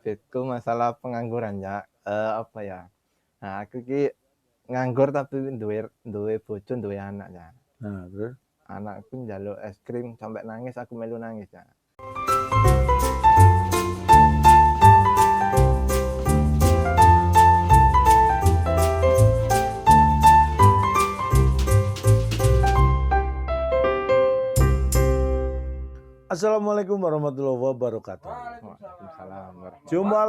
Itu masalah pengangguran ya, apa ya, nah aku ki nganggur tapi duwe duwe bojo, duwe anak ya. Nah, terus? Anakku njaluk es krim sampai nangis, aku melu nangis ya. Assalamualaikum warahmatullahi wabarakatuh. Waalaikumsalam warahmatullahi Jumpa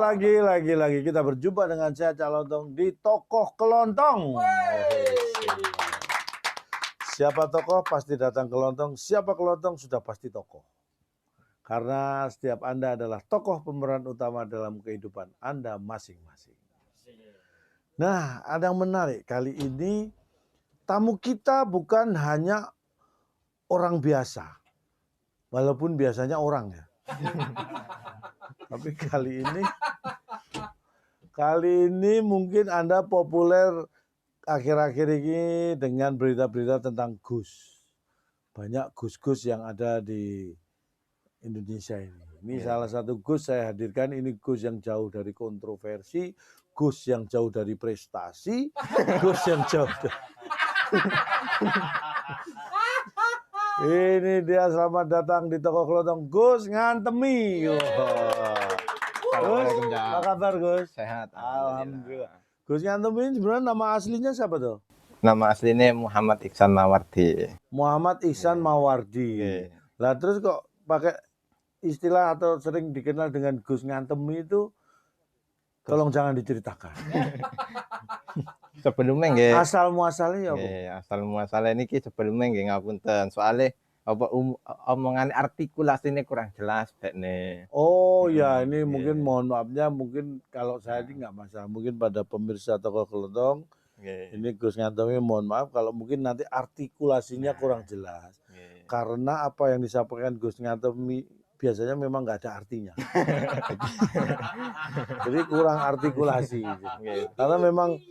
lagi kita berjumpa dengan saya Cak Lontong di Tokoh Kelontong. Siapa tokoh pasti datang ke Lontong, siapa kelontong sudah pasti tokoh. Karena setiap Anda adalah tokoh pemeran utama dalam kehidupan Anda masing-masing. Nah, ada yang menarik kali ini, tamu kita bukan hanya orang biasa. Walaupun biasanya orang ya. Tapi kali ini mungkin Anda populer akhir-akhir ini dengan berita-berita tentang Gus. Banyak Gus-Gus yang ada di Indonesia ini. Ini salah satu Gus saya hadirkan, ini Gus yang jauh dari kontroversi, Gus yang jauh dari prestasi, Gus yang jauh dari... Ini dia, selamat datang di Tokoh Kelontong, Gus Ngantemi. Gus, apa kabar Gus? Sehat, Alhamdulillah. Gus Ngantemi ini sebenarnya nama aslinya siapa tuh? Nama aslinya Muhammad Iksan Mawardi. Muhammad Iksan Mawardi. Lah terus kok pakai istilah atau sering dikenal dengan Gus Ngantemi itu, tolong jangan diceritakan. Sebelumnya nggih. Asal muasalnya ya, Bu? Asal muasalnya ini sebelumnya nggih ngapunten. Soalnya apa omongan artikulasinya kurang jelas nih. Oh ya, ini mungkin mohon maafnya, mungkin kalau saya ini nggak masalah, mungkin pada pemirsa Tokoh Kelontong, ini Gus Ngantemi mohon maaf kalau mungkin nanti artikulasinya kurang jelas. Karena apa yang disampaikan Gus Ngantemi biasanya memang nggak ada artinya. Jadi kurang artikulasi. Karena memang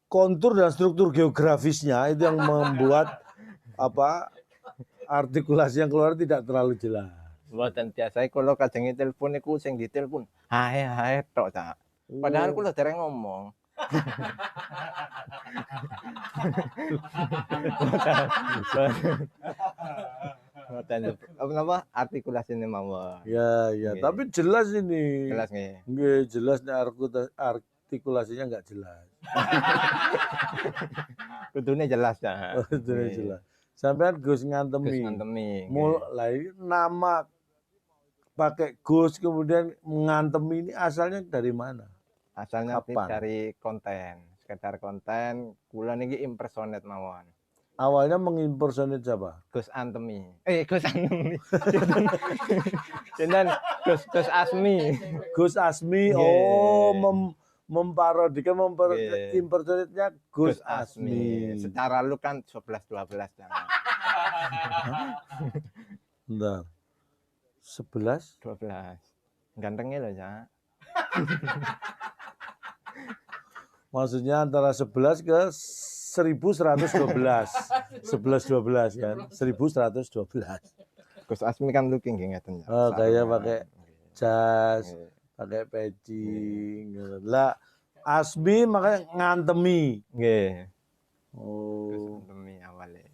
kontur dan struktur geografisnya itu yang membuat artikulasi yang keluar tidak terlalu jelas. Mboten biasa kalau kadang telepon niku sing ditelepon hae tok ta. Padahal kula dereng ngomong. Apa artikulasinya mawon. Ya, tapi jelas ini. Jelas nggih. Nggih, jelas artikulasinya nggak jelas. Kudune jelas ya. Kudune jelas. Sampean Gus Ngantemi. Gus Ngantemi. Mulai nama pakai Gus kemudian Ngantemi ini asalnya dari mana? Asalnya dari konten, sekedar konten, kula niki impersonate mawon. Awalnya mengimpersonate siapa? Gus Antemi. Gus Antemi. Jenengan Gus Asmi. Gus Asmi. Oh, memparodikan impersonate-nya Gus Asmi. Secara lu kan 11-12 ya. Bentar. 11? 12. Gantengnya loh ya. Maksudnya antara 11 ke 1112. 11-12 kan. 1112. Gus Asmi kan looking ngeten ya. Oh, kayak pakai jas, pakai peci. Lah Asmi makanya Ngantemi. Nggih. Oh. Gus Ngantemi awalnya.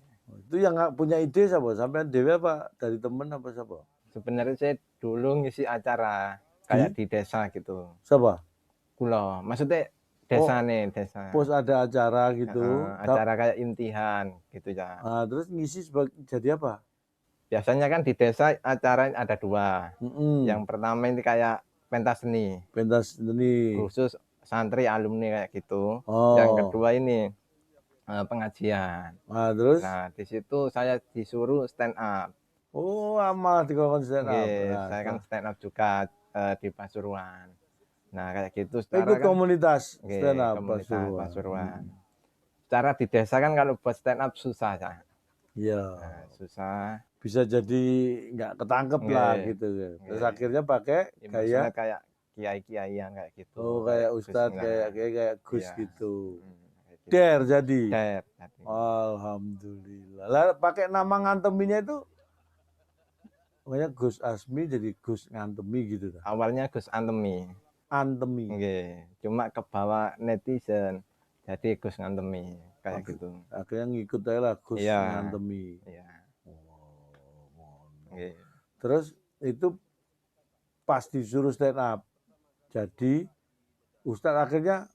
Itu yang punya ide siapa? Sampai dewe apa dari temen apa siapa? Sebenarnya saya dulu ngisi acara kayak di desa gitu. Siapa? Kula. Maksudnya desa nih, desa. Pos ada acara gitu. Acara kayak intihan gitu ya. Terus ngisi jadi apa? Biasanya kan di desa acara ada dua. Yang pertama ini kayak pentas seni. Pentas seni. Khusus santri alumni kayak gitu. Yang kedua ini pengajian. Terus? Nah, di situ saya disuruh stand up. Oh, malah dikon stand up. Saya kan stand up juga di Pasuruan. Nah, kayak gitu. Ikut komunitas stand up Pasuruan. Secara di desa kan kalau buat stand up susah ya. Iya. Nah, susah. Bisa jadi nggak ketangkep lah gitu. Terus akhirnya pakai kayak kiai-kiaian kayak gitu. Oh, kayak ustadz, kayak Gus gitu. Der jadi. Alhamdulillah. Lah pakai nama Nganteminya itu Makanya Gus Asmi jadi Gus Ngantemi gitu ta. Awalnya Gus Antemi. Antemi. Nggih, cuma kebawa netizen. Jadi Gus Ngantemi kayak gitu. Akhirnya ngikut aja lah Gus Iya. Ngantemi. Iya. Oh, Nggih. terus itu pas disuruh stand up. Jadi Ustadz akhirnya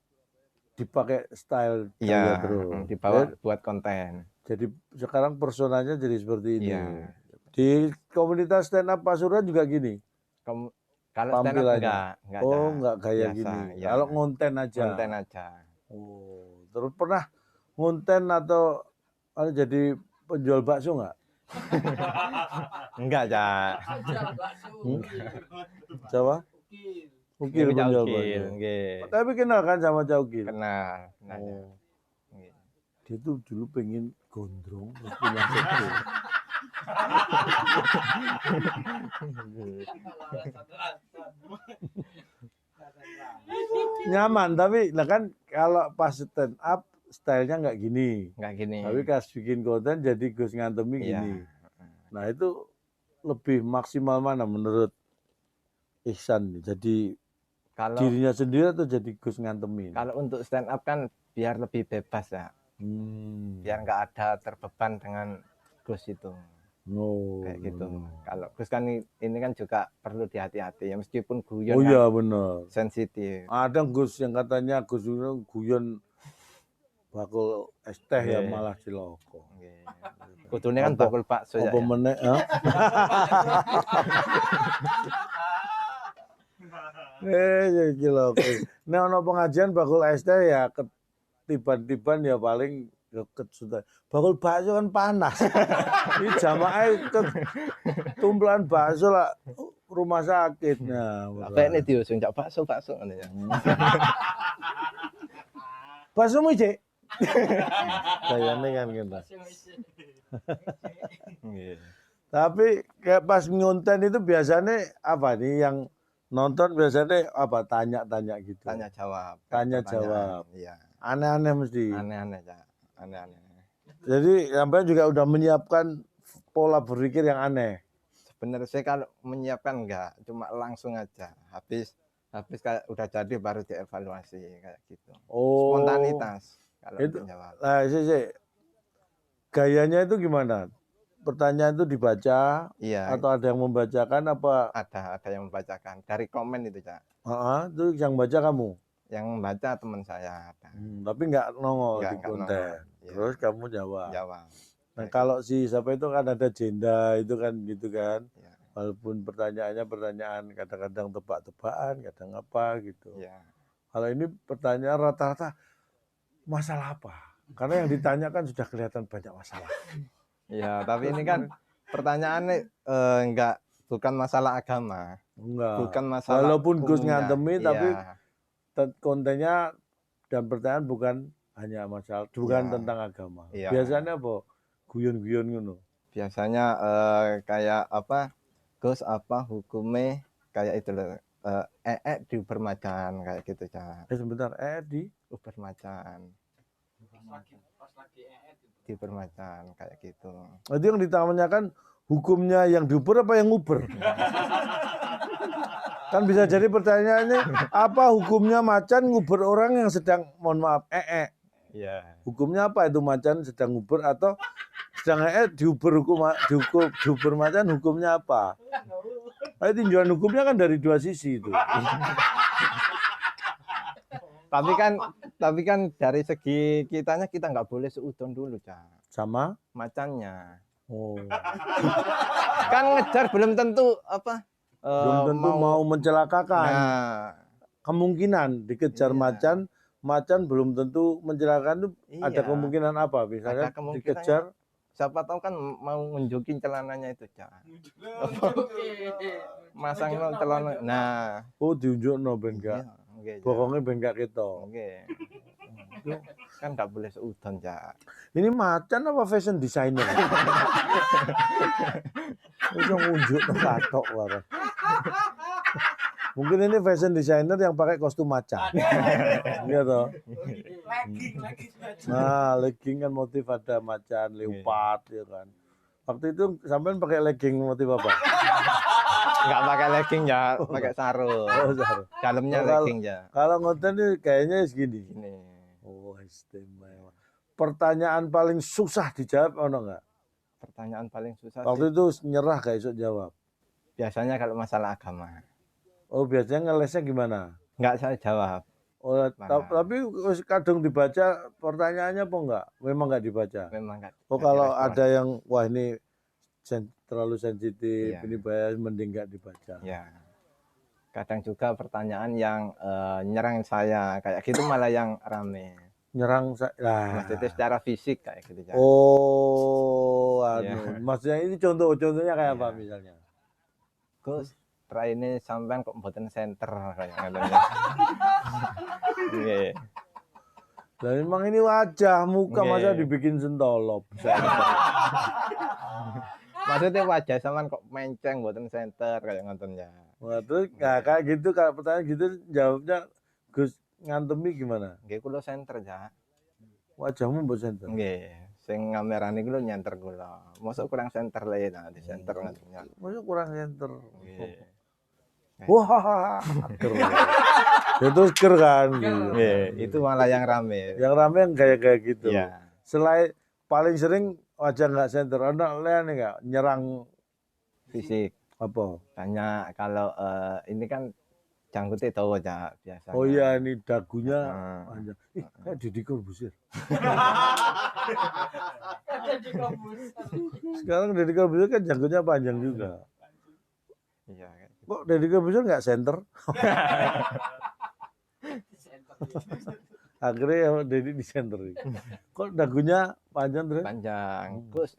dipakai style Iya, gaya terus. dibawa buat konten. Jadi sekarang personanya jadi seperti ini. Iya. Di komunitas stand up Pasuruan juga gini. Kalau stand up Tampilannya. enggak. Oh, enggak gaya Biasa, gini. ya. Kalau ngonten aja. Konten aja. Oh, terus pernah ngonten atau jadi penjual bakso enggak? Enggak, Cak. Siapa? Ukil penjual bakso. Nggih. Tapi kenal kan sama Cak Ukil? Kenal. Oh. Nggih. Dia tuh dulu pengen gondrong terus punya toko. Nyaman, tapi lah kan kalau pas stand up stylenya nggak gini. Nggak gini. Tapi pas bikin konten jadi Gus Ngantemi Iya. gini. Nah itu lebih maksimal mana menurut Ihsan? Jadi Kalau dirinya sendiri atau jadi Gus Ngantemi? kalau untuk stand up kan biar lebih bebas ya. Biar nggak ada terbeban dengan Gus itu. Oh, Kayak gitu. Kalau Gus kan ini kan juga perlu dihati-hati ya, meskipun guyon oh kan iya benar. sensitif. Ada Gus yang katanya Gus itu guyon bakul es teh ya Nggih. malah ciloko. Nggih. Kudune kan bakul bakso ya. Apa meneh? Ya ciloko. Nek ana pengajian bakul es teh ya ketiban-tiban ya paling deket sudah. Bakul bakso kan panas. Ini jamaah tumpulan bakso lah rumah sakit. Nah, Apa ini diusung cak bakso ngono ya. bakso mu Cek. Kayaknya kan gitu. Nggih. Tapi kayak pas ngonten itu biasanya apa nih yang nonton biasanya apa tanya-tanya gitu. Tanya jawab. Tanya pertanyaan. jawab. Iya. Aneh-aneh mesti. Aneh-aneh, Cak. Aneh-aneh. Jadi sampai juga udah menyiapkan pola berpikir yang aneh. Sebenarnya saya kalau menyiapkan enggak, cuma langsung aja. Habis kayak udah jadi baru dievaluasi kayak gitu. Oh. Spontanitas kalau Itu. menjawab. Nah, gayanya itu gimana? Pertanyaan itu dibaca Iya. atau ada yang membacakan apa? Ada yang membacakan dari komen itu, Cak. Itu yang baca kamu. Yang membaca teman saya ada. Tapi nggak nongol di Nggak konten. nongol. Iya. Terus kamu jawab. Jawab. Nah, kalau si siapa itu kan ada jenda itu kan gitu kan. Iya. Walaupun pertanyaannya pertanyaan kadang-kadang tebak-tebakan, kadang apa gitu. Iya. Kalau ini pertanyaan rata-rata masalah apa? Karena yang ditanyakan sudah kelihatan banyak masalah. Iya, tapi ini kan pertanyaannya bukan masalah agama. Enggak. Bukan masalah Walaupun Gus umumnya. Ngantemi tapi Iya. kontennya dan pertanyaan bukan hanya masalah, bukan Iya. tentang agama. Iya. Biasanya apa? Guyon-guyon ngono. Biasanya kayak apa? Gus apa hukumnya kayak itu loh. Diuber macan kayak gitu, Cak. Sebentar, di Uber macan. Diuber macan kayak gitu. Itu yang ditanyakan hukumnya yang diuber apa yang nguber? Kan bisa jadi pertanyaannya apa hukumnya macan nguber orang yang sedang mohon maaf Iya. Hukumnya apa itu macan sedang nguber atau sedang diuber diuber macan hukumnya apa? Nah, tinjauan hukumnya kan dari dua sisi itu. Tapi kan dari segi kita nggak boleh seudon dulu, Cak. Sama Macannya. Oh. Kan ngejar belum tentu apa? Belum tentu mau mencelakakan. Nah, Kemungkinan dikejar Iya. macan belum tentu mencelakakan itu iya. ada kemungkinan apa? Misalnya Ada kemungkinan dikejar siapa tahu kan mau nunjukin celananya itu, Cak. Masang celana. Nah, diunjukno ben gak. iya, nggih, Cak. Pokoknya ben gak ketok. Nggih. Kan nggak boleh seudon, Cak. Ini macan apa fashion designer? Itu ngunjukno katok wae. Mungkin ini fashion designer yang pakai kostum macan. Iya toh. Legging. Nah, legging kan motif ada macan, leopard ya kan. Waktu itu sampean pakai legging motif apa? Enggak pakai legging ya, pakai sarung. Oh, sarung. Dalamnya Oh, kalau- legging ya. Kalau ngoten nih kayaknya segini. Ini. Oh, istimewa. Pertanyaan paling susah dijawab ono nggak? Pertanyaan paling susah Waktu sih. itu nyerah gak iso jawab. Biasanya kalau masalah agama. Oh, biasanya ngelesnya gimana? Enggak saya jawab. Oh, Malah. tapi wis kadung dibaca pertanyaannya apa enggak? Memang enggak dibaca. Memang enggak. Oh, kalau ada yang wah ini terlalu sensitif, Iya. ini bahaya mending enggak dibaca. Ya. Kadang juga pertanyaan yang nyerang saya kayak gitu malah yang rame. Nyerang saya. Maksudnya secara fisik kayak gitu ya. Oh, Iya. maksudnya ini contohnya kayak apa Iya. misalnya? Gus, ini sampean kok mboten center kayak ngono. Nggih. Lah memang ini wajah, muka masa Nggih. dibikin sentolop. Maksudnya wajah sampean kok menceng mboten center kayak ngoten ya. Wah, terus nah, kayak gitu kalau pertanyaan gitu jawabnya Gus ngantemi gimana? Nggih kula center ya. Wajahmu mbok senter. Nggih. Sing ngamerani kula nyenter kula. Mosok kurang center le nah di center ngoten ya. Masa kurang senter. Nggih. Wah, ger. Ya terus ger kan. Gitu. Nggih, itu malah yang rame. Yang rame yang kayak gitu. Iya. Selain paling sering wajah nggak senter, ada lain nggak nyerang Fisik. apa? Tanya kalau ini kan janggutnya dawa ya biasanya. Oh iya ini dagunya Heeh. panjang. Ih, kayak Deddy Corbuzier. Sekarang Deddy Corbuzier kan janggutnya panjang juga. Iya. Kok Deddy Corbuzier nggak senter? Akhirnya ya Deddy di senter. Kok dagunya panjang terus? Panjang. Terus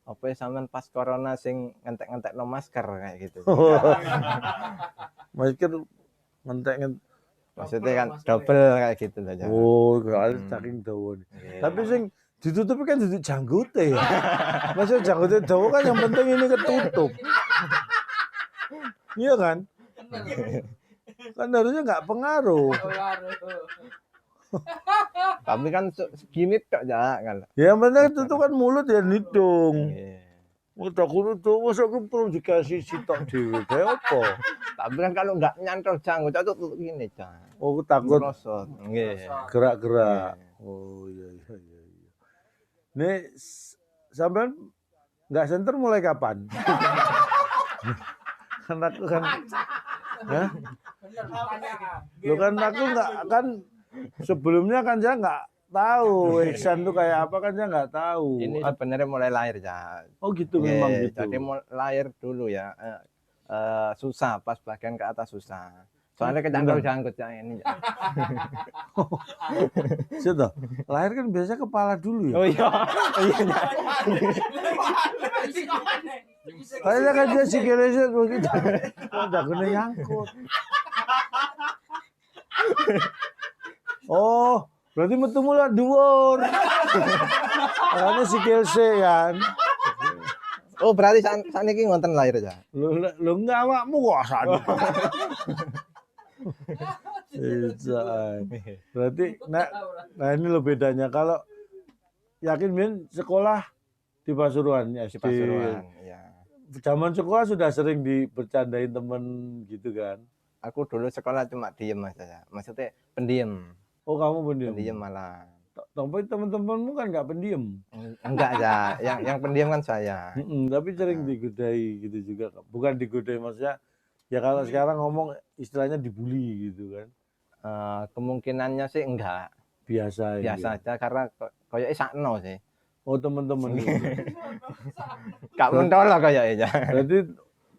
apa ya sampean pas corona sing ngentek-ngentek no masker kayak gitu. Masker ngentek. Maksudnya kan double kayak gitu lah. Jangan. Oh, kalau saking dawa. Nggih. Tapi sing ditutupi kan duduk janggute ya. Maksudnya janggute dawa kan yang penting ini ketutup. Iya kan? Kan harusnya nggak pengaruh. Tapi kan segini tok ya kan. Ya yang penting itu kan mulut ya hidung. Nggih. Udah kudu tuh masa aku perlu dikasih sitok dhewe. Kayak apa? Tapi kan kalau nggak nyantol janggut itu tuh gini Cang. Oh, aku takut Merosot. Nggih. gerak-gerak. Oh iya. Nih sampean nggak senter mulai kapan? Kan aku kan, hah? Lo kan aku nggak kan sebelumnya kan saya nggak tahu Iksan tuh kayak apa kan saya nggak tahu. Ini sebenarnya mulai lahir ya. Oh gitu memang Nggih, gitu. Jadi lahir dulu ya. Susah pas bagian ke atas susah. Soalnya kecantol janggut ya ini. Sudah, lahir kan biasanya kepala dulu ya. Oh iya. Iya. Kayaknya kan dia sikilnya begitu. Udah gede nyangkut. Oh, berarti metu mulai dhuwur. Karena sikil kan. Oh berarti saat ini ngonten lahir ya. Lu enggak awakmu kok asane. Berarti nah ini lo bedanya kalau yakin Min sekolah di Pasuruan ya Di Pasuruan, ya. Zaman sekolah sudah sering dibercandain temen gitu kan. Aku dulu sekolah cuma diem aja ya. Maksudnya pendiam. Oh kamu pendiam. Pendiam malah. Tapi teman-temanmu kan nggak pendiam. Enggak ya. Yang pendiam kan saya. Tapi sering digodai gitu juga. Bukan digodai maksudnya. Ya kalau sekarang ngomong istilahnya dibully gitu kan. Kemungkinannya sih enggak. Biasa aja karena kayak sakno sih. Oh teman-teman. Kak mentolo kayak aja. Berarti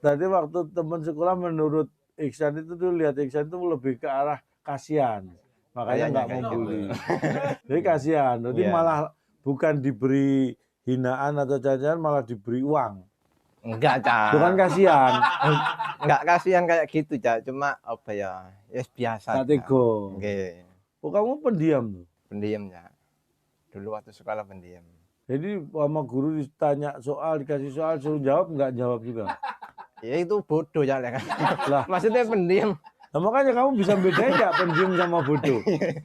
tadi waktu teman sekolah menurut Iksan itu tuh lihat Iksan itu lebih ke arah kasihan. Makanya nggak mau bully. Jadi kasihan. Berarti malah bukan diberi hinaan atau cacian malah diberi uang. Enggak, Cak. Bukan kasihan. Enggak kasihan kayak gitu, Cak. Cuma apa ya? Ya biasa. Katego. Nggih. Oh, kamu pendiam tuh. Pendiam ya. Dulu waktu sekolah pendiam. Jadi sama guru ditanya soal, dikasih soal suruh jawab nggak jawab juga. Ya itu bodoh ya kan. Lah, Maksudnya pendiam. Nah, makanya kamu bisa bedain nggak pendiam sama bodoh?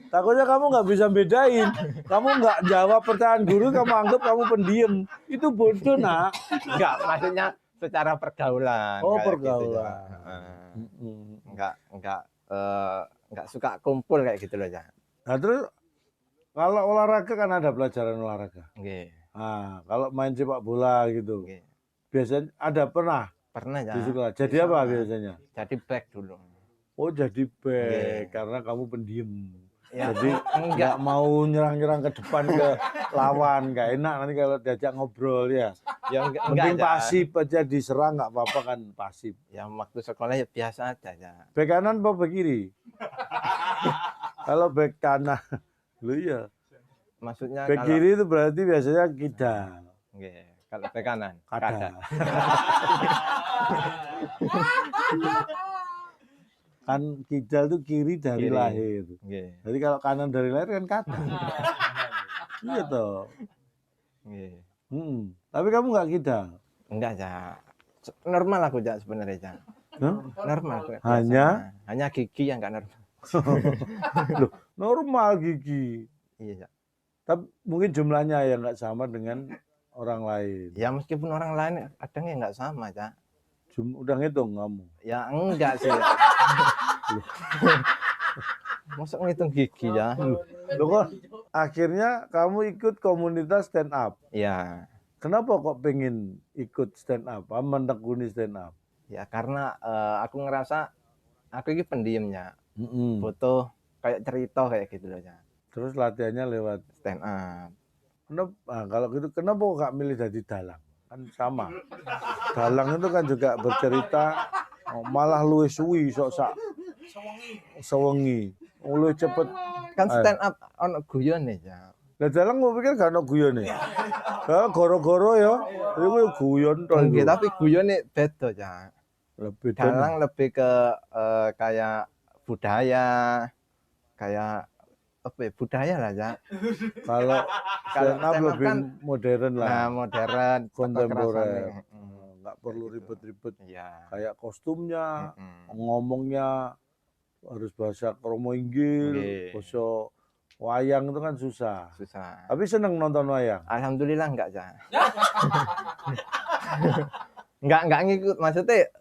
Takutnya kamu nggak bisa bedain. Kamu nggak jawab pertanyaan guru, kamu anggap kamu pendiam. Itu bodoh, nak. Enggak, maksudnya secara pergaulan Oh, kayak gitu ya. pergaulan. Enggak suka kumpul kayak gitu loh ya. Nah, terus kalau olahraga kan ada pelajaran olahraga. Nggih. Nah, kalau main sepak bola gitu, Nggih. biasanya ada pernah Pernah ya. di sekolah. Jadi Di apa sekolah. biasanya? Jadi back dulu. Oh, jadi back Nggih. karena kamu pendiam. Ya, Jadi nggak mau nyerang-nyerang ke depan ke lawan, nggak enak nanti kalau diajak ngobrol ya. Ya enggak Penting aja. pasif aja diserang nggak apa-apa kan pasif. Ya waktu sekolah ya biasa aja ya. Bek kanan apa bek kiri? Kalau bek kanan, lu ya. Maksudnya Bek kalau kiri itu berarti biasanya kidal. nggih, kalau back kanan, Kada. Kan kidal itu kiri dari Kiri. lahir. Nggih. Jadi kalau kanan dari lahir kan kada. Iya toh. Nggih. Tapi kamu nggak kidal. Enggak ya. Normal aku ya sebenarnya ya. Hah? Normal aku. Hanya gigi yang enggak normal. Loh, normal gigi. Iya ya. Tapi mungkin jumlahnya yang nggak sama dengan orang lain. Ya meskipun orang lain kadang ya enggak sama ya. Udah ngitung kamu? Ya enggak sih. Masa ngitung gigi ya? Loh kok akhirnya kamu ikut komunitas stand up? Ya. Kenapa kok pengen ikut stand up? Menekuni stand up? Ya karena aku ngerasa aku ini pendiamnya. Foto kayak cerita kayak gitu loh ya. Terus latihannya lewat Stand up. Kenapa? Nah, kalau gitu kenapa kok nggak milih jadi dalang? Kan sama. Dalang itu kan juga bercerita malah luwih suwi sok-sak sewengi. Luwih cepet. Kan stand up ono guyone ya. Lah dalang mau pikir gak ono guyone. Kalau goro-goro ya, itu guyon toh. Nggih, tapi guyone beda ya. Lebih Dalang lebih ke kayak budaya, kayak apa ya, budaya lah ya. Kalau stand up lebih kan modern lah. Nah, modern, kontemporer. Nggak perlu ribet-ribet. Iya. Kayak kostumnya, ngomongnya harus bahasa kromo inggil, bahasa wayang itu kan susah. Susah. Tapi seneng nonton wayang. Alhamdulillah enggak ya. enggak ngikut, maksudnya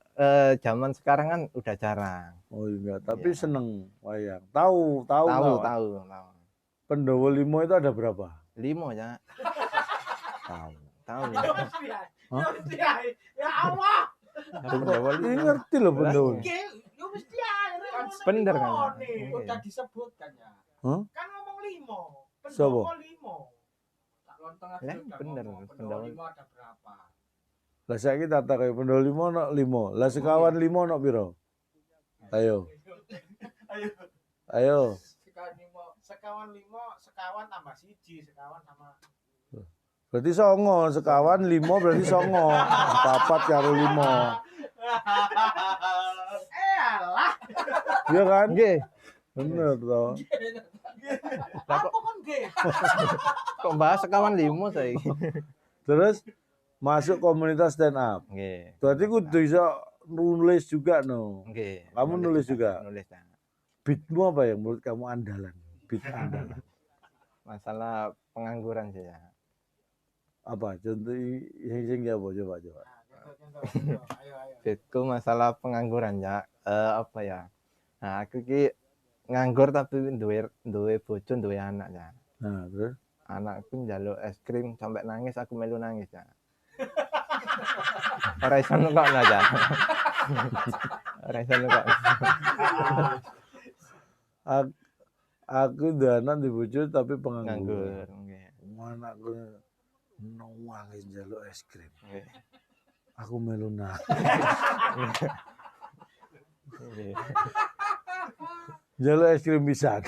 zaman sekarang kan udah jarang. Oh iya, tapi seneng wayang. Tahu. Pendowo Limo itu ada berapa? 5 ya. Tahu. Hah? Ya Allah. Ini ngerti loh Pendowo. Ya mesti ada. Bener kan? Udah disebutkan ya. Kan ngomong 5. Siapa? Pendowo 5. Tak lontong aja. Bener, Pendowo 5 ada berapa? Lah saiki tata kaya Pendowo Limo ono 5. Lah sekawan 5 ono piro? Ayo. Sekawan 5, sekawan tambah 1, sekawan sama. Berarti 9, sekawan 5 berarti 9. 4 karo 5. Alah. Iya kan? Nggih. Bener toh. Apa kan nggih? Kok bahas sekawan 5 saiki. Terus masuk komunitas stand up. Nggih. Berarti kudu iso nulis juga no. Nggih. Kamu nulis juga. Nulis ya. Beatmu apa yang menurut kamu andalan? Beat andalan. Masalah pengangguran sih ya. Apa? Contoh sing apa coba. Ayo. Beatku masalah pengangguran ya. Apa ya? Nah, aku ki nganggur tapi duwe bojo, duwe anak ya. Nah, terus Anakku njaluk es krim sampai nangis, aku melu nangis ya. Ora iso nukokno ya. Ora iso nukokno. Aku udah anak di bojo tapi pengangguran. Nganggur. Nggih. Anakku nangis njaluk es krim. Nggih. Aku melu nangis. Njaluk es krim pisan.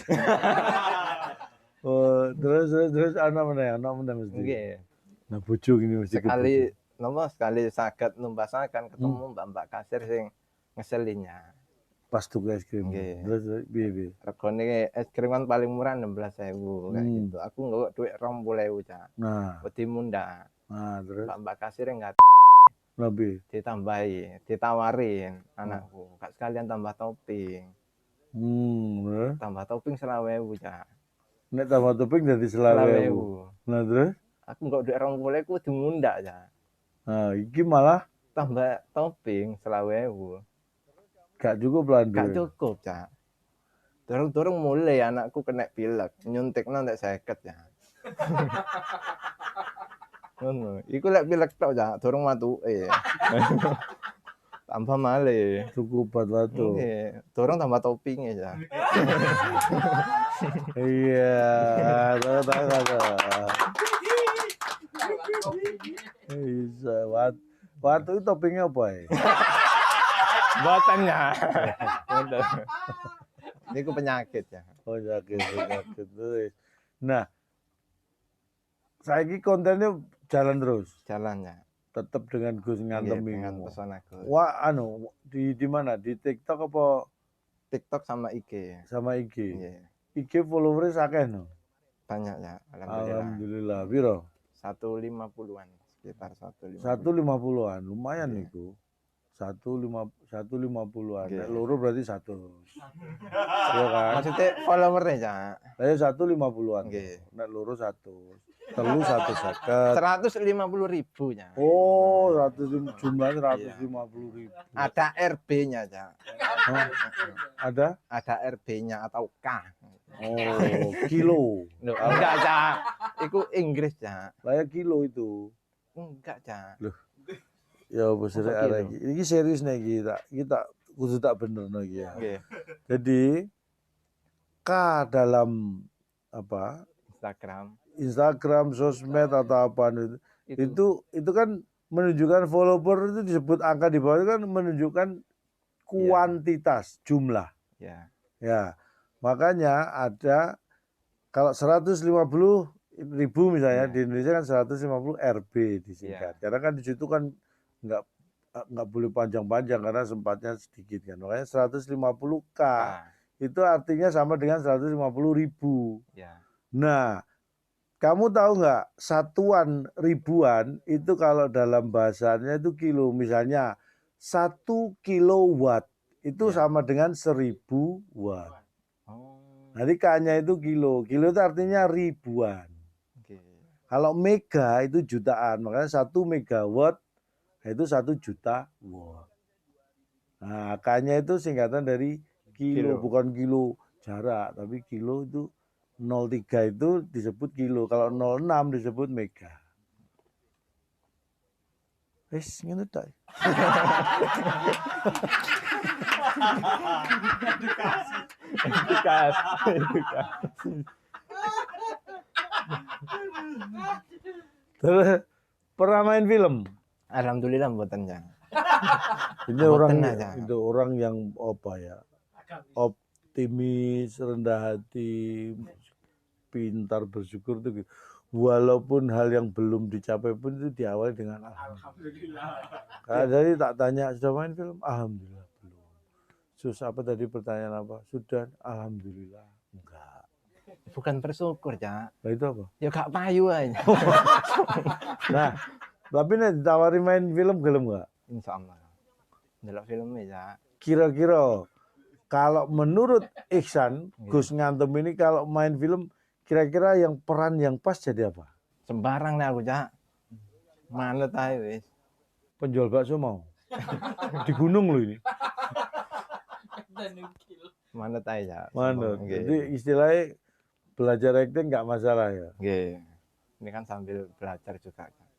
Oh, terus anak mana mesti. Nggih. Nah, bojo gini mesti sekali saged numbasaken ketemu mbak-mbak kasir sing ngeselinnya. Pas tuku es krim. Nggih. Terus piye? Regane es krim kan paling murah 16.000 kayak gitu. Aku nggawa duit 20.000 Cak. Nah, Wedi munda. nah terus Mbak kasir enggak lebih. ditambahi, ditawarin anakku. Kak sekalian tambah topping. Bener. Tambah topping 20.000, Cak. Nek tambah topping jadi 20.000. Nah terus? Aku nggak duit 20.000 aku kudu ngundak, Cak. Nah, iki malah Tambah topping 20.000. gak cukup lah Gak duit. cukup, Cak. Durung-durung mulai anakku kena pilek, nyuntikno nek 50, Cak. Ngono. Iku lek pilek tok, Cak, durung matuke. Tambah malih. Cukup buat batu. Nggih, durung tambah toppinge, Cak. Iya, tahu. Bisa, watu itu toppingnya apa ya? Mboten, Cak. Mboten. Niku penyakit, ya. Oh sakit. Nah, saiki kontennya jalan terus, Jalannya. tetap dengan Gus Ngantem Dengan ini. pesona Gus. Wah, di mana? Di TikTok apa TikTok sama IG. sama IG? Nggih. IG followersnya akeh no. Banyak, ya. Alhamdulillah. Piro? 150-an, sekitar 150. 150-an, lumayan Iya. niku. 150-an. Nggih. Nek loro berarti 100. Iya kan? Maksudnya followernya, Cak. Saya 150-an. Nggih. Nek loro 100. Telu 150. 150.000, ya. Oh, jumlahnya 150.000. Ada RB-nya, Cak. Hah? Ada? Ada RB-nya atau K. Oh, kilo. Loh, enggak, Cak. Iku Inggris, Cak. Saya kilo itu. Enggak, Cak. Ya bos Masa arek iki. Iki serius nih kita kudu tak bener iki ya. Nggih. Jadi K dalam apa? Instagram, sosmed atau apa itu kan menunjukkan follower itu disebut angka di bawah itu kan menunjukkan kuantitas jumlah. Ya. Ya. Makanya ada kalau 150.000 misalnya di Indonesia kan 150 RB disingkat. Karena kan di situ kan nggak boleh panjang-panjang karena sempatnya sedikit kan. Makanya 150K itu artinya sama dengan 150.000. Ya. Nah, kamu tahu nggak satuan ribuan itu kalau dalam bahasanya itu kilo. Misalnya 1 kilowatt itu sama dengan 1.000 watt. Nanti K-nya itu kilo. Kilo itu artinya ribuan. Kalau mega itu jutaan. Makanya 1 megawatt itu 1 juta watt. Nah, K-nya itu singkatan dari kilo. Bukan kilo jarak, tapi kilo itu 03 itu disebut kilo. Kalau 06 disebut mega. Ngene tok. Edukasi. Terus pernah main film? Alhamdulillah mboten, Cak. Ini orang yang apa ya? Optimis, rendah hati, pintar, bersyukur itu gitu. Walaupun hal yang belum dicapai pun itu diawali dengan alhamdulillah. Jadi tak tanya sudah main film? Alhamdulillah belum. Susah apa tadi pertanyaan apa? Sudah, alhamdulillah. Enggak. Bukan bersyukur, Cak. Nah, itu apa? Ya gak payu aja. Nah, tapi nih ditawari main film gelem enggak? Insyaallah. Delok filmnya, Cak. Kira-kira kalau menurut Ihsan, Gus Ngantem ini kalau main film kira-kira yang peran yang pas jadi apa? Sembarang nih aku, Cak. Manut ae wis. Penjual bakso mau. Di gunung loh ini. Manut ae, Cak. Manut. Jadi istilahnya belajar acting nggak masalah ya. Nggih. Ini kan sambil belajar juga, Cak.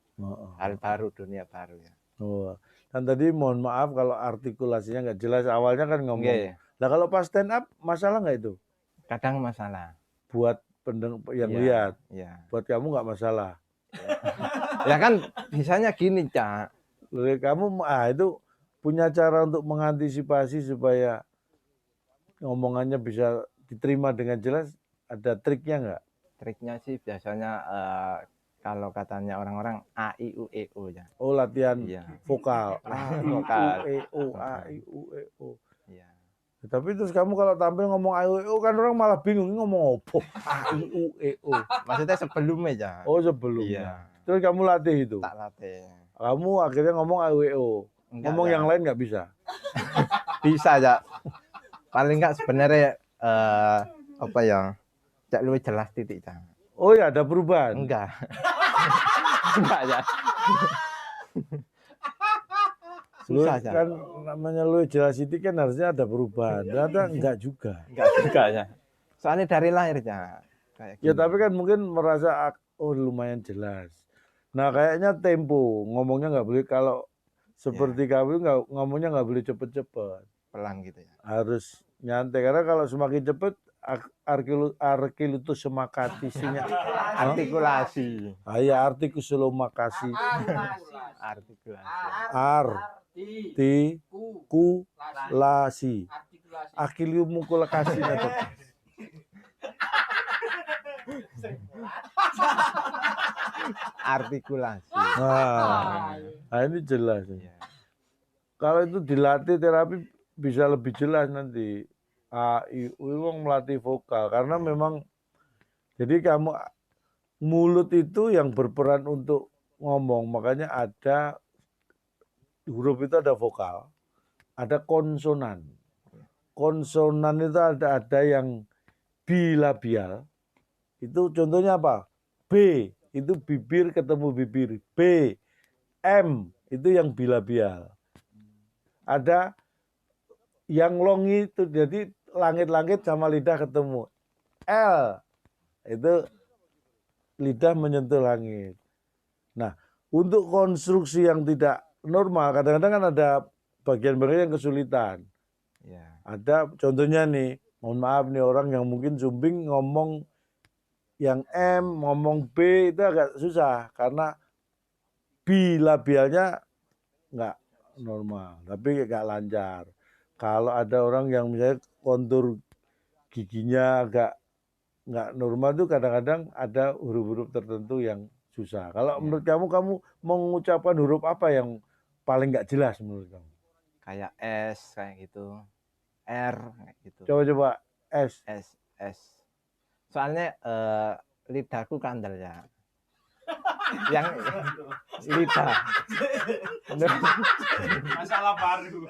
Hal baru, dunia baru ya. Oh. Dan tadi mohon maaf kalau artikulasinya nggak jelas. Awalnya kan ngomong. Nggih. Nah kalau pas stand up masalah nggak itu? Kadang masalah. Buat yang lihat. Iya. Buat kamu nggak masalah. Ya kan bisanya gini, Cak. Kamu itu punya cara untuk mengantisipasi supaya ngomongannya bisa diterima dengan jelas. Ada triknya nggak? Triknya sih biasanya kalau katanya orang-orang A I U E O ya. Oh, latihan vokal. Vokal. A I U E O. Iya. Tapi terus kamu kalau tampil ngomong A I U E O kan orang malah bingung ini ngomong apa? A I U E O. Maksudnya sebelumnya ya. Oh, sebelumnya. Iya. Terus kamu latih itu? Tak latih. Kamu akhirnya ngomong A I U E O. Ngomong yang lain nggak bisa? Bisa, Cak. paling enggak sebenarnya apa ya? Cak luwih jelas titik Cak. Oh ya ada perubahan. Enggak. Enggak ya. Susah Cak. Kan namanya lu jelas itu kan harusnya ada perubahan. Ternyata enggak juga. Enggak juga ya. Soalnya dari lahir Cak. Kayak Ya gini. tapi kan mungkin merasa oh lumayan jelas. Nah kayaknya tempo ngomongnya nggak boleh kalau seperti kamu nggak ngomongnya nggak boleh cepet-cepet. pelan gitu ya. Harus nyantai karena kalau semakin cepet arkilutus semakatisinya. Artikulasi. Ayah artikusulomakasi. Artikulasi. Artikulasi. Artikulasi. Akiliumukulasi. Artikulasi. Nah ini jelas. Iya. Kalau itu dilatih terapi bisa lebih jelas nanti. A, I, U itu melatih vokal karena memang jadi kamu mulut itu yang berperan untuk ngomong, makanya ada huruf itu ada vokal, ada konsonan. Konsonan itu ada yang bilabial. Itu contohnya apa? B itu bibir ketemu bibir. B, M itu yang bilabial. Ada yang long itu jadi langit-langit sama lidah ketemu. L itu lidah menyentuh langit. Nah, untuk konstruksi yang tidak normal, kadang-kadang kan ada bagian-bagian yang kesulitan. Ya. Ada contohnya nih, mohon maaf nih orang yang mungkin sumbing ngomong yang M, ngomong B itu agak susah karena bilabialnya nggak normal, tapi nggak lancar. Kalau ada orang yang misalnya kontur giginya agak nggak normal tuh kadang-kadang ada huruf-huruf tertentu yang susah. Kalau menurut kamu mengucapkan huruf apa yang paling nggak jelas menurut kamu? Kayak S kayak gitu. R kayak gitu. Coba S. S. Soalnya lidahku kandel ya. Yang lidah. Masalah baru.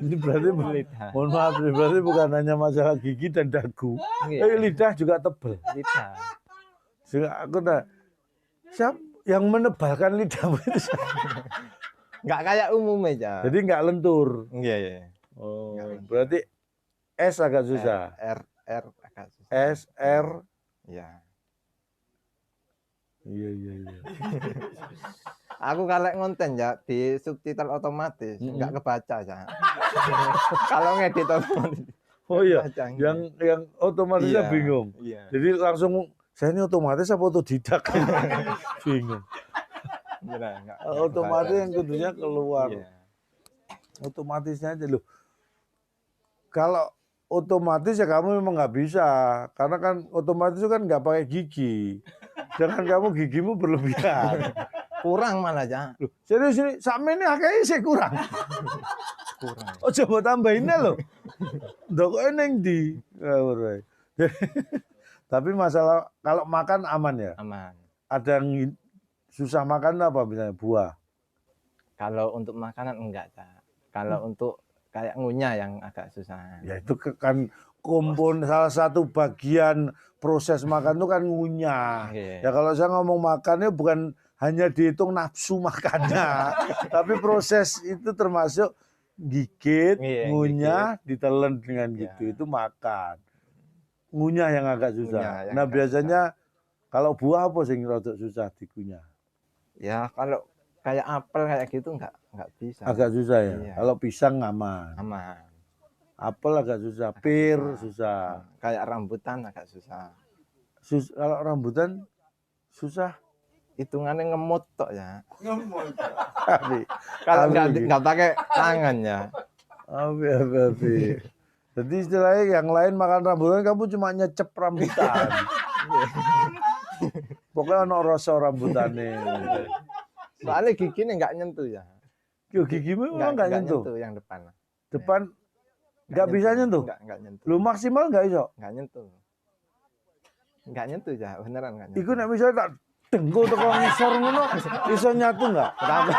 Ini berarti Lidah. mohon maaf, berarti bukan hanya masalah gigi dan dagu. Iya. Lidah juga tebal. Lidah. Sehingga aku siapa yang menebalkan lidahmu itu siapa? Nggak kayak umum aja. Jadi nggak lentur. Iya. Oh, berarti S agak susah. R agak susah. S, R. Iya. Iya. Aku kalau ngonten ya di subtitle otomatis nggak kebaca ya. Kalau ngedit otomatis. Oh iya, kebaca, yang otomatisnya Iya. bingung. Iya. Jadi langsung saya ini otomatis apa otodidak? Bingung. Benar, nggak Otomatis kebaca. yang kudunya keluar. Iya. Otomatisnya aja loh. Kalau otomatis ya kamu memang nggak bisa, karena kan otomatis itu kan nggak pakai gigi. Jangan kamu gigimu berlebihan. Kurang malah ya. Loh, serius ini sama ini akhirnya saya kurang. Kurang. Oh coba tambahinnya loh. Dok neng di. Tapi masalah kalau makan aman ya. Aman. Ada yang susah makan apa misalnya buah. Kalau untuk makanan enggak, Cak. Kalau untuk kayak ngunyah yang agak susah. Ya itu kan salah satu bagian proses makan itu kan ngunyah. Iya. Ya kalau saya ngomong makannya bukan hanya dihitung nafsu makannya, tapi proses itu termasuk gigit, Iya, ngunyah, ditelan dengan Iya. gitu, itu makan. Ngunyah yang agak susah. Ngunyah yang Nah agak biasanya kalau buah apa sih rada susah dikunyah? Ya kalau kayak apel kayak gitu enggak bisa. Agak susah ya. Iya. Kalau pisang aman. Aman. Apel agak susah, pir susah. Kayak rambutan agak susah. Kalau rambutan susah. Hitungannya ngemut tok ya. Ngemul. Kalau Abi. enggak pakai tangan ya. Abi. Jadi istilahnya yang lain makan rambutan, kamu cuma nyecep rambutan. Pokoknya ono rasa rambutannya. Soalnya giginya enggak nyentuh ya. Gigimu memang nggak nyentuh. Yang depan. Depan nggak bisa nyentuh. Enggak nyentuh. Lu maksimal nggak iso. Enggak nyentuh. Enggak nyentuh ya, beneran enggak nyentuh. Iku nek misalnya tak dengkul teko ngisor ngono, iso nyatu nggak? Kenapa?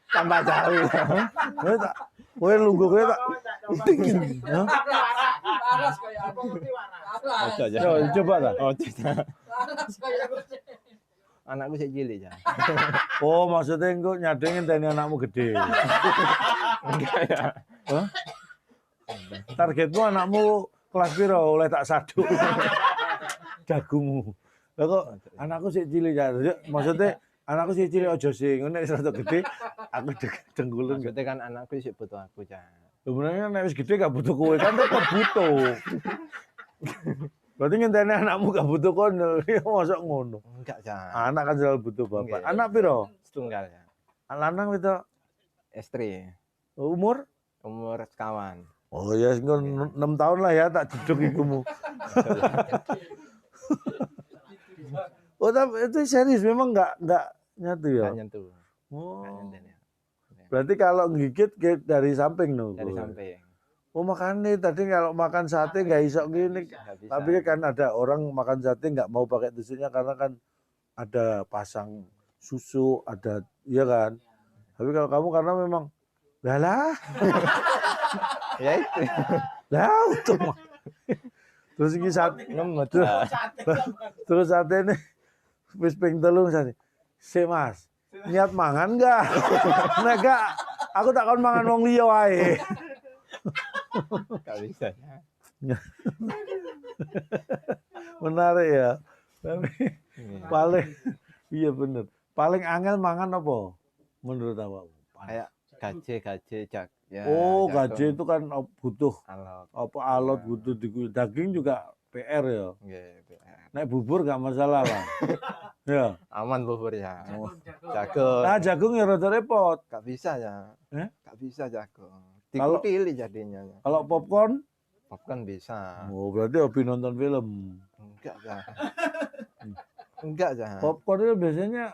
Tambah jauh. Kowe tak kowe lungguh kowe tak tinggi. Hah? Laras kayak apa? Laras. Ojo aja. Coba tak. Ojo. Laras kayak apa? Anakku sik cilik ya. Oh, maksudnya engko nyadengin tani anakmu gede. Enggak ya. Hah? Targetmu anakmu kelas piro oleh tak saduk. Jagungmu. Lah kok anakku sik cilik ya. Maksudnya anakku sik cilik aja sing nek rada gede aku dengkulun. Maksudnya kan anakku sik butuh aku, Cak. Sebenarnya nek wis gede gak butuh kowe kan tetep butuh. Berarti ngenteni anakmu gak butuh kono. Ya mosok ngono. Enggak, Cak. Anak kan selalu butuh bapak. Nggih. Anak piro? Setunggal ya. Lanang itu Istri umur? umur sekawan. Oh ya, 6 tahun lah ya tak jeduk ikumu. Oh, tapi itu serius memang nggak nyatu ya. Enggak nyentuh. Oh. Enggak nyentuh ya. Berarti kalau gigit dari samping no. Dari samping. Oh makanya tadi kalau makan sate nggak iso gini. Enggak bisa. Tapi kan ada orang makan sate nggak mau pakai tusuknya karena kan ada pasang susu, ada iya kan. Tapi kalau kamu karena memang lah Ya itu. untung. Terus ini sate Ngemut. terus sate ini wis ping 3 sate. Sik Mas, niat mangan enggak? Nek enggak, aku tak kon mangan wong liya wae. Enggak bisa. Menarik ya. Tapi Iya. paling iya bener. Paling angel mangan apa? Menurut awakmu? Kayak gaje jak. Ya, Oh, jagung, gaje itu kan butuh alot. apa alot butuh daging juga PR ya. Nggih, PR. Nek bubur gak masalah lah. Ya. Aman bubur ya. Oh. Jagung. Nah, jagung ya rada repot. Gak bisa ya. Eh? Gak bisa jagung. Kalau- Dikutili jadinya. Kalau popcorn, Popcorn bisa. oh berarti hobi nonton film. Enggak ya. Enggak ya. Popcorn itu biasanya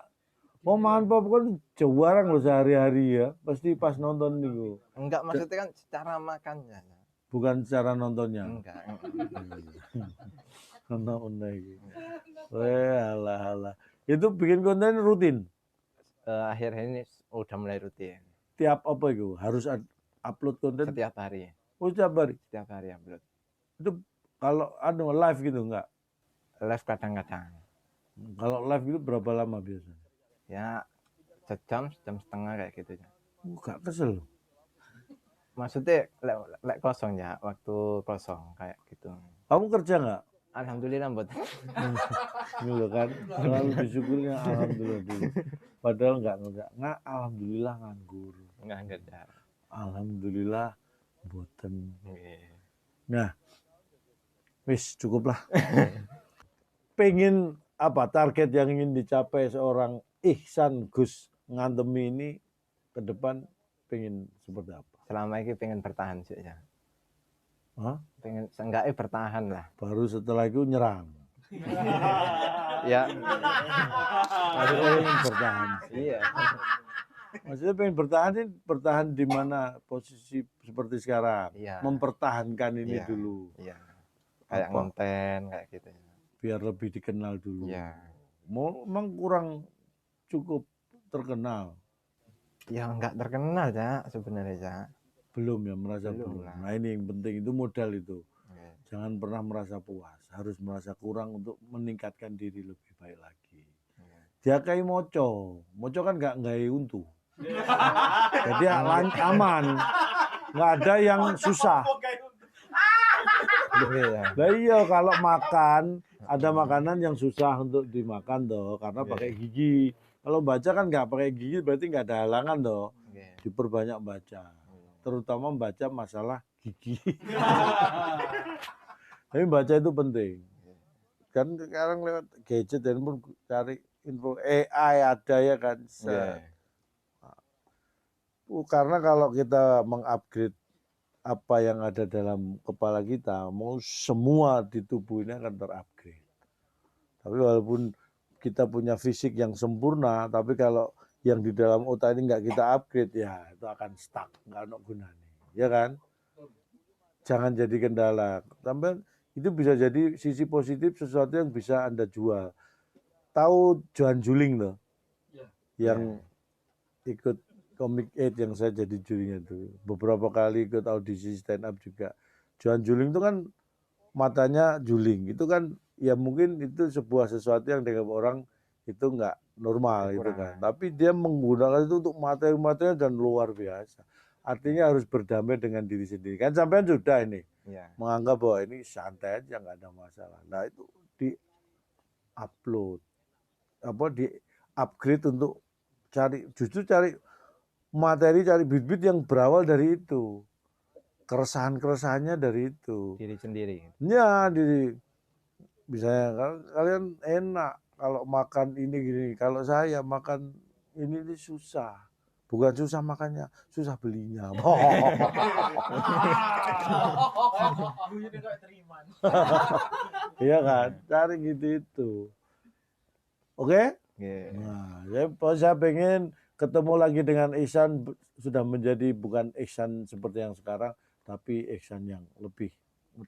mau makan popcorn jarang loh sehari-hari ya. Pasti pas nonton nih. Enggak, maksudnya kan secara makannya. Bukan secara nontonnya. Enggak. Nonton lagi. Weh, alah. Itu bikin konten rutin. Akhir ini udah mulai rutin. Tiap apa itu? Harus upload konten Setiap hari. setiap hari. Setiap hari upload. Itu kalau live gitu enggak? Live kadang-kadang. Kalau live itu berapa lama biasanya? Ya sejam setengah kayak gitu ya. Enggak kesel. Maksudnya lek kosong ya, waktu kosong kayak gitu. Kamu kerja enggak? Alhamdulillah buat Ini loh kan, selalu disyukurnya alhamdulillah dulu. Padahal enggak alhamdulillah nganggur. enggak kerja. Alhamdulillah boten. Nggih. Nah, wis cukup lah. Pengen apa target yang ingin dicapai seorang Ihsan Gus Ngantemi ini ke depan pengen seperti apa? Selama ini pengen bertahan sih ya. Hah? Pengen seenggaknya bertahan lah. Baru setelah itu nyerang. Ya, Maksudnya pengen bertahan. iya. Maksudnya pengen bertahan di mana posisi seperti sekarang. Iya. Mempertahankan ini Iya. dulu. Iya. Kayak Apa? konten kayak gitu. Biar lebih dikenal dulu. Iya. Mau emang kurang cukup terkenal. Ya enggak terkenal ya sebenarnya ya. Belum ya, merasa Belum belum. lah. Nah ini yang penting, itu modal itu. Oke. Jangan pernah merasa puas. Harus merasa kurang untuk meningkatkan diri lebih baik lagi. Oke. Dia kayak moco. Moco kan nggak untu. Jadi aman. Nggak ada yang susah. Iya. Nah iya kalau makan, ada makanan yang susah untuk dimakan toh. Karena Oke. pakai gigi. Kalau baca kan nggak pakai gigi berarti nggak ada halangan toh. Oke. Diperbanyak baca. Terutama baca masalah gigi. Tapi baca itu penting. Kan sekarang lewat gadget dan pun cari info AI ada ya kan. Oke. Karena kalau kita mengupgrade apa yang ada dalam kepala kita, mau semua di tubuh ini akan terupgrade. Tapi walaupun kita punya fisik yang sempurna, tapi kalau yang di dalam otak ini nggak kita upgrade, ya itu akan stuck, nggak ada gunanya, ya kan? Jangan jadi kendala. Sampai itu bisa jadi sisi positif sesuatu yang bisa Anda jual. Tahu Johan Juling loh, Ya. yang ikut Comic Aid yang saya jadi jurinya tuh. Beberapa kali ikut audisi stand up juga. Johan Juling itu kan matanya juling. Itu kan ya mungkin itu sebuah sesuatu yang dianggap orang itu nggak normal gitu kan. Tapi dia menggunakan itu untuk materi-materinya dan luar biasa. Artinya harus berdamai dengan diri sendiri. Kan sampean sudah ini Iya. menganggap bahwa ini santai aja nggak ada masalah. Nah itu di upload apa di upgrade untuk justru cari materi, cari bibit yang berawal dari itu, keresahannya dari itu. Diri sendiri. Ya diri misalnya kalian enak kalau makan ini gini, kalau saya makan ini susah. Bukan susah makannya, susah belinya. Iya kan, cari gitu itu. Oke? Nggih. Nah, saya pengen ketemu lagi dengan Ihsan sudah menjadi bukan Ihsan seperti yang sekarang, tapi Ihsan yang lebih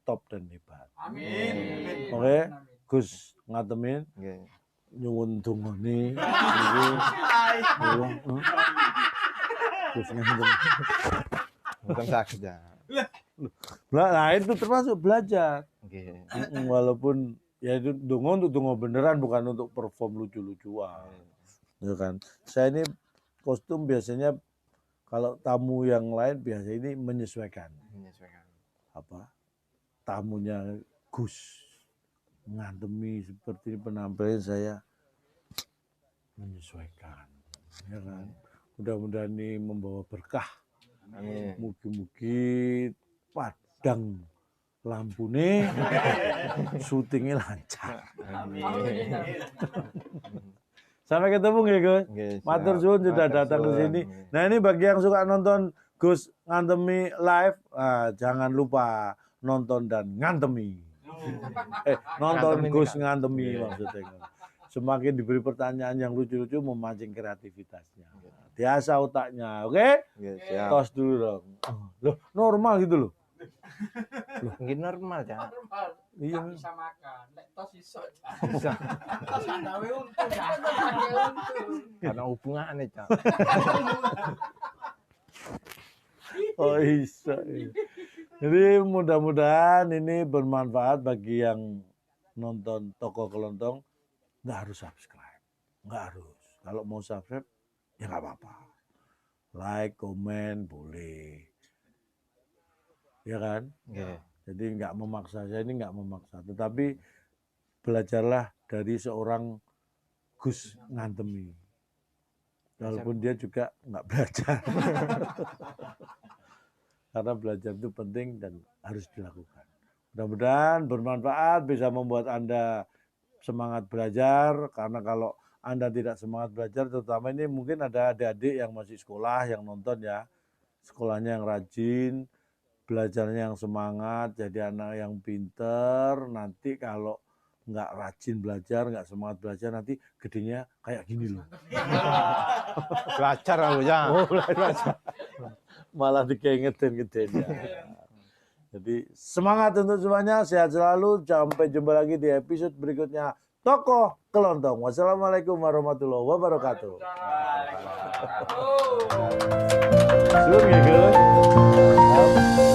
top dan hebat. Amin. Oke, Gus ngatemin Nggih. nyuwun dongane Gus ngantem. Bukan sakit ya. Nah, itu termasuk belajar. Nggih. Walaupun ya itu dongo untuk dongo beneran bukan untuk perform lucu-lucuan. Ya kan. Saya ini kostum biasanya kalau tamu yang lain biasa ini menyesuaikan. Menyesuaikan. Apa? Tamunya Gus ngantemi seperti penampilan saya menyesuaikan. Ya kan. Mudah-mudahan ini membawa berkah. Amin. Mugi-mugi padang lampune syutingnya lancar. Amin. Sampai ketemu nggih Gus. Nggih, Matur siap. suwun sudah Matur datang ke suwun. sini. Nah ini bagi yang suka nonton Gus ngantemi live, jangan lupa nonton dan ngantemi. Nonton Ngantemi Gus enggak? ngantemi Iya. maksudnya. Semakin diberi pertanyaan yang lucu-lucu memancing kreativitasnya. Biasa otaknya, oke? Nggih, siap. Tos dulu dong. Loh, normal gitu loh. Nggih normal ya. Normal. Iya. Nggak bisa makan. Lek tos iso. Bisa. Tos gawe untung ya. Karena hubungannya, Cak. Oh bisa. Jadi mudah-mudahan ini bermanfaat bagi yang nonton Toko Kelontong. Nggak harus subscribe. Nggak harus. Kalau mau subscribe, ya nggak apa-apa. Like, komen, boleh. Ya kan? Nggih. Jadi nggak memaksa. Saya ini nggak memaksa. Tetapi belajarlah dari seorang Gus Ngantemi. Walaupun dia juga nggak belajar. Karena belajar itu penting dan harus dilakukan. Mudah-mudahan bermanfaat, bisa membuat Anda semangat belajar. Karena kalau Anda tidak semangat belajar, terutama ini mungkin ada adik-adik yang masih sekolah, yang nonton ya. Sekolahnya yang rajin, belajarnya yang semangat, jadi anak yang pinter. Nanti kalau nggak rajin belajar, nggak semangat belajar, nanti gedenya kayak gini loh. Belajar aku ya. Oh, belajar. Malah dikengetin ya. Jadi semangat untuk semuanya, sehat selalu. Sampai jumpa lagi di episode berikutnya Toko Kelontong. Wassalamualaikum warahmatullahi wabarakatuh. Waalaikumsalam. Suun ya, Gus.